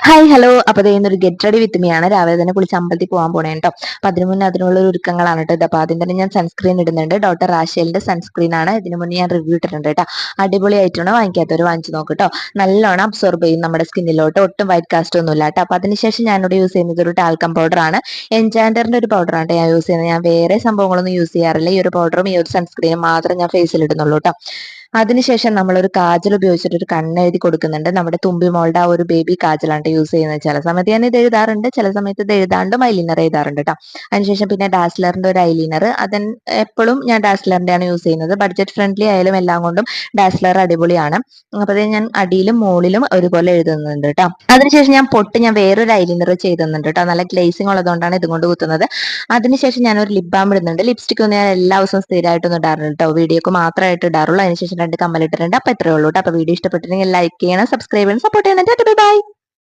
Hi hello. അപ്പൊ ദേ ഇന്നൊരു get ready with me ആണ്. രാവിലെ തന്നെ കുളിച്ച് അമ്പലത്തിൽ പോകാൻ പോണേ കേട്ടോ. അപ്പൊ അതിനു മുന്നേ അതിനുള്ള ഒരു ഒരുക്കങ്ങളാണ് കേട്ടോ. അപ്പൊ ആദ്യം തന്നെ ഞാൻ സൺസ്ക്രീൻ ഇടുന്നുണ്ട്. ഡോക്ടർ റാഷേലിന്റെ സൺസ്ക്രീൻ ആണ്. ഇതിനു മുന്നേ ഞാൻ റിവ്യൂ ഇട്ടിട്ടുണ്ട് കേട്ടോ. അടിപൊളിയായിട്ടാണ്. വാങ്ങിക്കാത്തവർ വാങ്ങിച്ചു നോക്ക് കേട്ടോ. നല്ലോണം അബ്സോർബ് ചെയ്യും നമ്മുടെ സ്കിന്നിലോട്ട്. ഒട്ടും വൈറ്റ് കാസ്റ്റ് ഒന്നും ഇല്ല കേട്ടോ. അപ്പൊ അതിനുശേഷം ഞാനിവിടെ യൂസ് ചെയ്യുന്നത് ഒരു ടാൽക്കം പൗഡർ ആണ്. എൻചാൻഡറിന്റെ ഒരു പൗഡർ ആണ് ഞാൻ യൂസ് ചെയ്യുന്നത്. ഞാൻ വേറെ സംഭവങ്ങളൊന്നും യൂസ് ചെയ്യാറില്ല. ഈ ഒരു പൗഡറും ഈ ഒരു സൺസ്ക്രീനും മാത്രം ഞാൻ ഫേസിൽ ഇടുന്നുള്ളൂ കേട്ടോ. അതിനുശേഷം നമ്മളൊരു കാജൽ ഉപയോഗിച്ചിട്ട് ഒരു കണ്ണെഴുതി കൊടുക്കുന്നുണ്ട്. നമ്മുടെ തുമ്പി മോളുടെ ആ ഒരു ബേബി കാജലാണ് യൂസ് ചെയ്യുന്നത്. ചില സമയത്ത് ഞാൻ ഇത് എഴുതാറുണ്ട്, ചില സമയത്ത് ഇത് എഴുതാണ്ടും ഐലൈനർ എഴുതാറുണ്ട് കേട്ടോ. അതിനുശേഷം പിന്നെ ഡാസ്ലറിന്റെ ഒരു ഐലൈനർ, എപ്പോഴും ഞാൻ ഡാസ്ലറിന്റെ ആണ് യൂസ് ചെയ്യുന്നത്. ബഡ്ജറ്റ് ഫ്രണ്ട്ലി ആയാലും എല്ലാം കൊണ്ടും ഡാസ്ലർ അടിപൊളിയാണ്. അപ്പൊ അത് ഞാൻ അടിയിലും മുകളിലും ഒരുപോലെ എഴുതുന്നുണ്ട് കേട്ടോ. അതിനുശേഷം ഞാൻ വേറൊരു ഐലൈനർ ചെയ്തുന്നുണ്ട് കേട്ടോ. നല്ല ഗ്ലേസിംഗ് ഉള്ളതുകൊണ്ടാണ് ഇതും കൊണ്ട് കുത്തുന്നത്. അതിനുശേഷം ഞാൻ ഒരു ലിപ് ബാം ഇടുന്നുണ്ട്. ലിപ്സ്റ്റിക് ഒന്നും ഞാൻ എല്ലാ ദിവസവും സ്ഥിരമായിട്ടൊന്നും ഇടാറുണ്ട് കേട്ടോ. വീഡിയോക്ക് മാത്രമായിട്ട് ഇടാറുള്ളൂ. അതിനുശേഷം രണ്ട് കമ്മലിട്ടിട്ടുണ്ട്. അപ്പൊ ഇത്രയേ ഉള്ളൂ കേട്ടോ. അപ്പൊ വീഡിയോ ഇഷ്ടപ്പെട്ടിട്ടുണ്ടെങ്കിൽ ലൈക്ക് ചെയ്യണം, സബ്സ്ക്രൈബ് ചെയ്യണം, സപ്പോർട്ട് ചെയ്യണം. ബൈ.